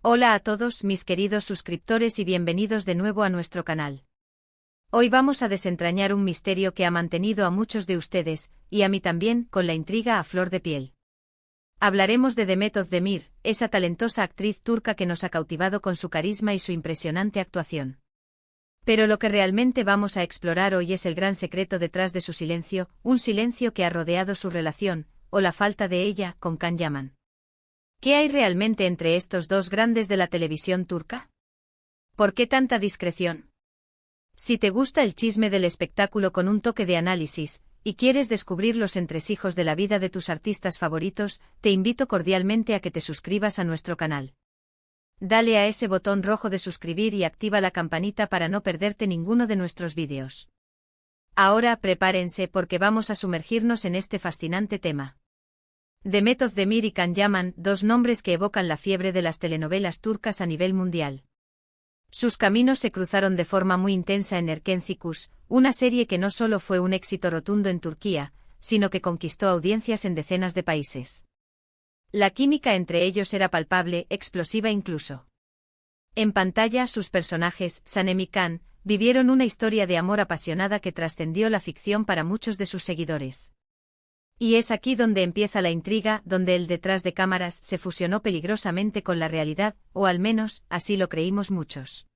Hola a todos mis queridos suscriptores y bienvenidos de nuevo a nuestro canal. Hoy vamos a desentrañar un misterio que ha mantenido a muchos de ustedes, y a mí también, con la intriga a flor de piel. Hablaremos de Demet Özdemir, esa talentosa actriz turca que nos ha cautivado con su carisma y su impresionante actuación. Pero lo que realmente vamos a explorar hoy es el gran secreto detrás de su silencio, un silencio que ha rodeado su relación, o la falta de ella, con Can Yaman. ¿Qué hay realmente entre estos dos grandes de la televisión turca? ¿Por qué tanta discreción? Si te gusta el chisme del espectáculo con un toque de análisis, y quieres descubrir los entresijos de la vida de tus artistas favoritos, te invito cordialmente a que te suscribas a nuestro canal. Dale a ese botón rojo de suscribir y activa la campanita para no perderte ninguno de nuestros vídeos. Ahora prepárense porque vamos a sumergirnos en este fascinante tema. Demet Özdemir y Can Yaman, dos nombres que evocan la fiebre de las telenovelas turcas a nivel mundial. Sus caminos se cruzaron de forma muy intensa en Erkenci, una serie que no solo fue un éxito rotundo en Turquía, sino que conquistó audiencias en decenas de países. La química entre ellos era palpable, explosiva incluso. En pantalla, sus personajes, Sanem y Can, vivieron una historia de amor apasionada que trascendió la ficción para muchos de sus seguidores. Y es aquí donde empieza la intriga, donde el detrás de cámaras se fusionó peligrosamente con la realidad, o al menos, así lo creímos muchos.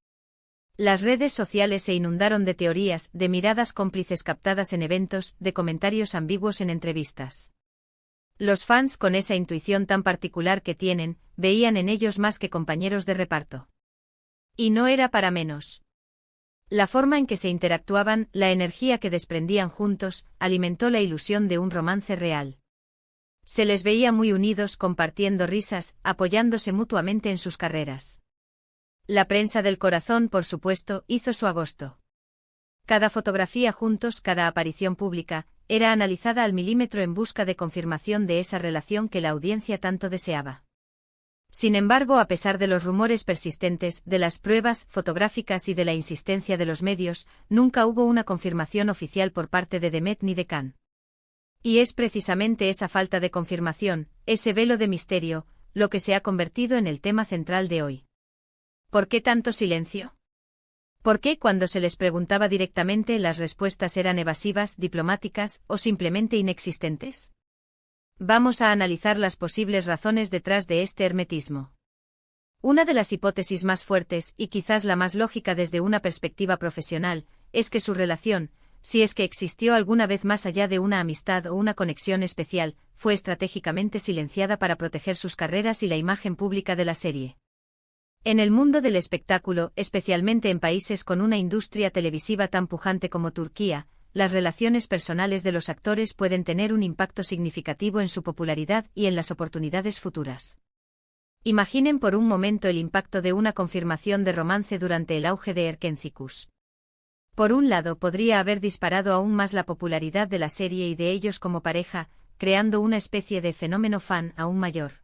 Las redes sociales se inundaron de teorías, de miradas cómplices captadas en eventos, de comentarios ambiguos en entrevistas. Los fans, con esa intuición tan particular que tienen, veían en ellos más que compañeros de reparto. Y no era para menos. La forma en que se interactuaban, la energía que desprendían juntos, alimentó la ilusión de un romance real. Se les veía muy unidos, compartiendo risas, apoyándose mutuamente en sus carreras. La prensa del corazón, por supuesto, hizo su agosto. Cada fotografía juntos, cada aparición pública, era analizada al milímetro en busca de confirmación de esa relación que la audiencia tanto deseaba. Sin embargo, a pesar de los rumores persistentes, de las pruebas fotográficas y de la insistencia de los medios, nunca hubo una confirmación oficial por parte de Demet ni de Can. Y es precisamente esa falta de confirmación, ese velo de misterio, lo que se ha convertido en el tema central de hoy. ¿Por qué tanto silencio? ¿Por qué cuando se les preguntaba directamente las respuestas eran evasivas, diplomáticas o simplemente inexistentes? Vamos a analizar las posibles razones detrás de este hermetismo. Una de las hipótesis más fuertes, y quizás la más lógica desde una perspectiva profesional, es que su relación, si es que existió alguna vez más allá de una amistad o una conexión especial, fue estratégicamente silenciada para proteger sus carreras y la imagen pública de la serie. En el mundo del espectáculo, especialmente en países con una industria televisiva tan pujante como Turquía, las relaciones personales de los actores pueden tener un impacto significativo en su popularidad y en las oportunidades futuras. Imaginen por un momento el impacto de una confirmación de romance durante el auge de Erkenci. Por un lado, podría haber disparado aún más la popularidad de la serie y de ellos como pareja, creando una especie de fenómeno fan aún mayor.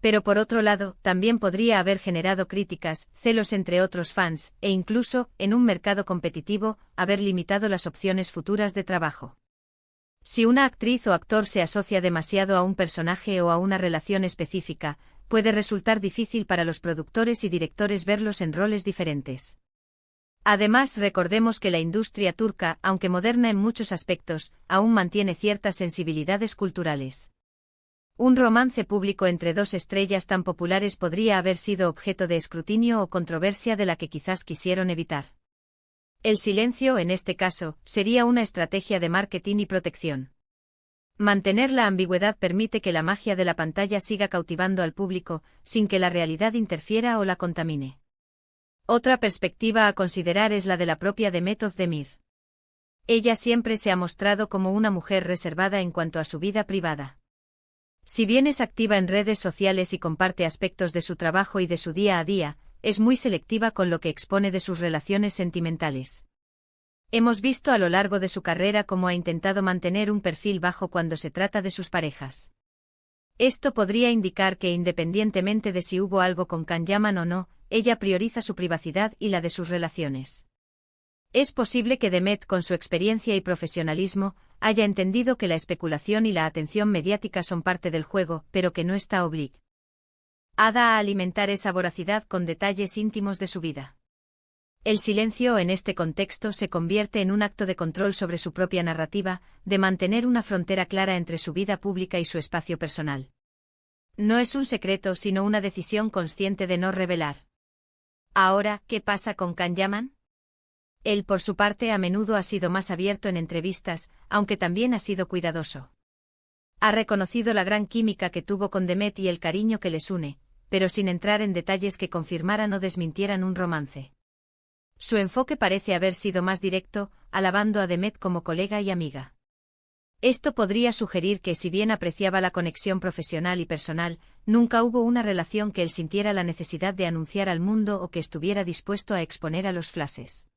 Pero por otro lado, también podría haber generado críticas, celos entre otros fans, e incluso, en un mercado competitivo, haber limitado las opciones futuras de trabajo. Si una actriz o actor se asocia demasiado a un personaje o a una relación específica, puede resultar difícil para los productores y directores verlos en roles diferentes. Además, recordemos que la industria turca, aunque moderna en muchos aspectos, aún mantiene ciertas sensibilidades culturales. Un romance público entre dos estrellas tan populares podría haber sido objeto de escrutinio o controversia de la que quizás quisieron evitar. El silencio, en este caso, sería una estrategia de marketing y protección. Mantener la ambigüedad permite que la magia de la pantalla siga cautivando al público, sin que la realidad interfiera o la contamine. Otra perspectiva a considerar es la de la propia Demet Özdemir. Ella siempre se ha mostrado como una mujer reservada en cuanto a su vida privada. Si bien es activa en redes sociales y comparte aspectos de su trabajo y de su día a día, es muy selectiva con lo que expone de sus relaciones sentimentales. Hemos visto a lo largo de su carrera cómo ha intentado mantener un perfil bajo cuando se trata de sus parejas. Esto podría indicar que independientemente de si hubo algo con Can Yaman o no, ella prioriza su privacidad y la de sus relaciones. Es posible que Demet, con su experiencia y profesionalismo, haya entendido que la especulación y la atención mediática son parte del juego, pero que no está obligada. Ada a alimentar esa voracidad con detalles íntimos de su vida. El silencio en este contexto se convierte en un acto de control sobre su propia narrativa, de mantener una frontera clara entre su vida pública y su espacio personal. No es un secreto sino una decisión consciente de no revelar. Ahora, ¿qué pasa con Can Yaman? Él por su parte a menudo ha sido más abierto en entrevistas, aunque también ha sido cuidadoso. Ha reconocido la gran química que tuvo con Demet y el cariño que les une, pero sin entrar en detalles que confirmaran o desmintieran un romance. Su enfoque parece haber sido más directo, alabando a Demet como colega y amiga. Esto podría sugerir que si bien apreciaba la conexión profesional y personal, nunca hubo una relación que él sintiera la necesidad de anunciar al mundo o que estuviera dispuesto a exponer a los flashes.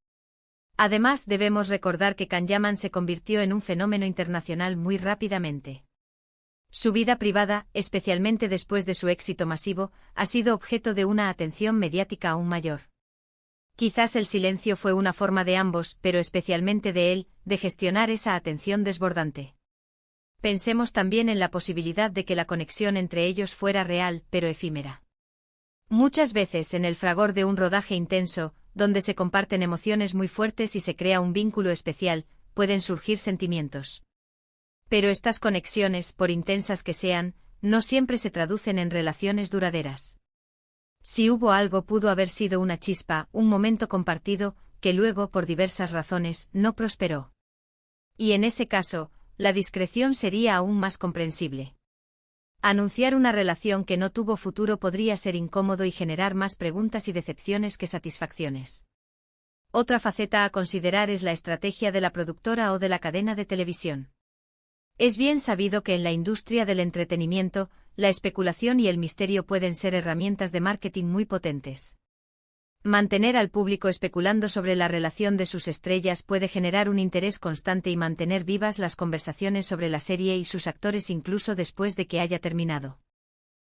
Además, debemos recordar que Can Yaman se convirtió en un fenómeno internacional muy rápidamente. Su vida privada, especialmente después de su éxito masivo, ha sido objeto de una atención mediática aún mayor. Quizás el silencio fue una forma de ambos, pero especialmente de él, de gestionar esa atención desbordante. Pensemos también en la posibilidad de que la conexión entre ellos fuera real, pero efímera. Muchas veces en el fragor de un rodaje intenso, donde se comparten emociones muy fuertes y se crea un vínculo especial, pueden surgir sentimientos. Pero estas conexiones, por intensas que sean, no siempre se traducen en relaciones duraderas. Si hubo algo, pudo haber sido una chispa, un momento compartido, que luego, por diversas razones, no prosperó. Y en ese caso, la discreción sería aún más comprensible. Anunciar una relación que no tuvo futuro podría ser incómodo y generar más preguntas y decepciones que satisfacciones. Otra faceta a considerar es la estrategia de la productora o de la cadena de televisión. Es bien sabido que en la industria del entretenimiento, la especulación y el misterio pueden ser herramientas de marketing muy potentes. Mantener al público especulando sobre la relación de sus estrellas puede generar un interés constante y mantener vivas las conversaciones sobre la serie y sus actores incluso después de que haya terminado.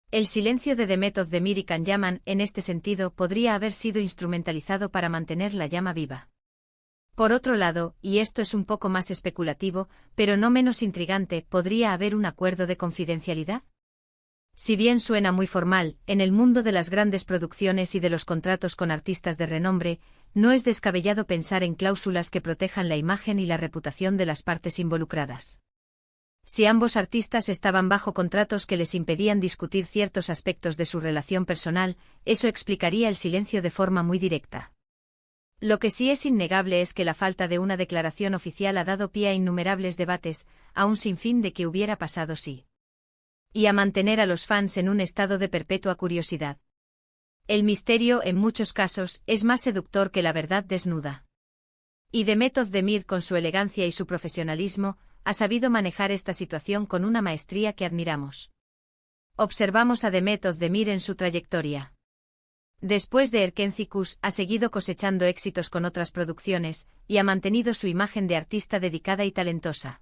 El silencio de Demet Özdemir y Can Yaman, en este sentido, podría haber sido instrumentalizado para mantener la llama viva. Por otro lado, y esto es un poco más especulativo, pero no menos intrigante, ¿podría haber un acuerdo de confidencialidad? Si bien suena muy formal, en el mundo de las grandes producciones y de los contratos con artistas de renombre, no es descabellado pensar en cláusulas que protejan la imagen y la reputación de las partes involucradas. Si ambos artistas estaban bajo contratos que les impedían discutir ciertos aspectos de su relación personal, eso explicaría el silencio de forma muy directa. Lo que sí es innegable es que la falta de una declaración oficial ha dado pie a innumerables debates, aún sin fin de qué hubiera pasado si. Y a mantener a los fans en un estado de perpetua curiosidad. El misterio, en muchos casos, es más seductor que la verdad desnuda. Y Demet Özdemir, con su elegancia y su profesionalismo, ha sabido manejar esta situación con una maestría que admiramos. Observamos a Demet Özdemir en su trayectoria. Después de Erkenci ha seguido cosechando éxitos con otras producciones, y ha mantenido su imagen de artista dedicada y talentosa.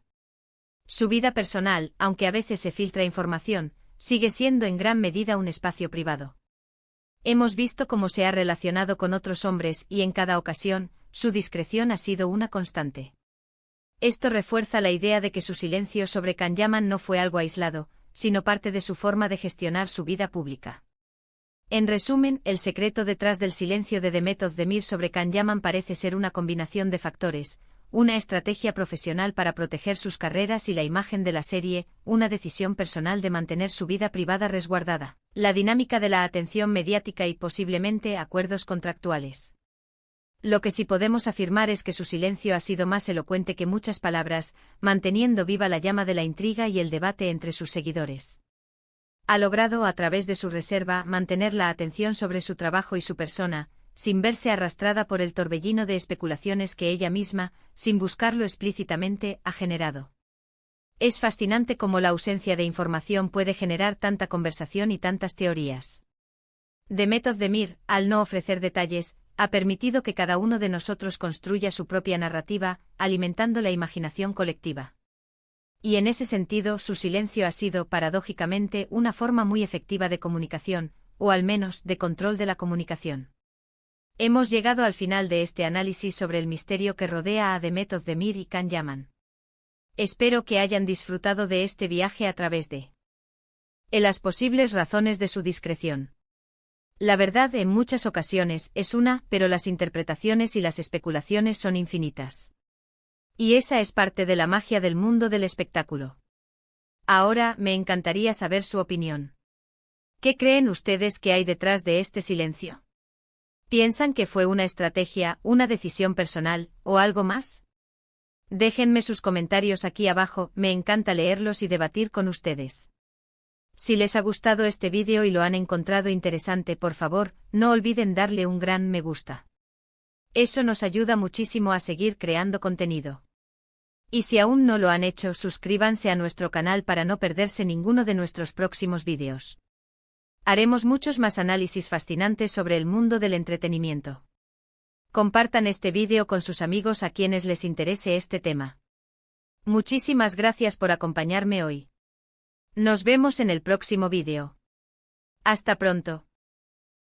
Su vida personal, aunque a veces se filtra información, sigue siendo en gran medida un espacio privado. Hemos visto cómo se ha relacionado con otros hombres y en cada ocasión, su discreción ha sido una constante. Esto refuerza la idea de que su silencio sobre Can Yaman no fue algo aislado, sino parte de su forma de gestionar su vida pública. En resumen, el secreto detrás del silencio de Demet Özdemir sobre Can Yaman parece ser una combinación de factores: una estrategia profesional para proteger sus carreras y la imagen de la serie, una decisión personal de mantener su vida privada resguardada, la dinámica de la atención mediática y posiblemente acuerdos contractuales. Lo que sí podemos afirmar es que su silencio ha sido más elocuente que muchas palabras, manteniendo viva la llama de la intriga y el debate entre sus seguidores. Ha logrado, a través de su reserva, mantener la atención sobre su trabajo y su persona, sin verse arrastrada por el torbellino de especulaciones que ella misma, sin buscarlo explícitamente, ha generado. Es fascinante cómo la ausencia de información puede generar tanta conversación y tantas teorías. Demet Özdemir, al no ofrecer detalles, ha permitido que cada uno de nosotros construya su propia narrativa, alimentando la imaginación colectiva. Y en ese sentido, su silencio ha sido, paradójicamente, una forma muy efectiva de comunicación, o al menos, de control de la comunicación. Hemos llegado al final de este análisis sobre el misterio que rodea a Demet Özdemir y Can Yaman. Espero que hayan disfrutado de este viaje a través de En las posibles razones de su discreción. La verdad en muchas ocasiones es una, pero las interpretaciones y las especulaciones son infinitas. Y esa es parte de la magia del mundo del espectáculo. Ahora, me encantaría saber su opinión. ¿Qué creen ustedes que hay detrás de este silencio? ¿Piensan que fue una estrategia, una decisión personal, o algo más? Déjenme sus comentarios aquí abajo, me encanta leerlos y debatir con ustedes. Si les ha gustado este vídeo y lo han encontrado interesante, por favor, no olviden darle un gran me gusta. Eso nos ayuda muchísimo a seguir creando contenido. Y si aún no lo han hecho, suscríbanse a nuestro canal para no perderse ninguno de nuestros próximos vídeos. Haremos muchos más análisis fascinantes sobre el mundo del entretenimiento. Compartan este vídeo con sus amigos a quienes les interese este tema. Muchísimas gracias por acompañarme hoy. Nos vemos en el próximo vídeo. Hasta pronto.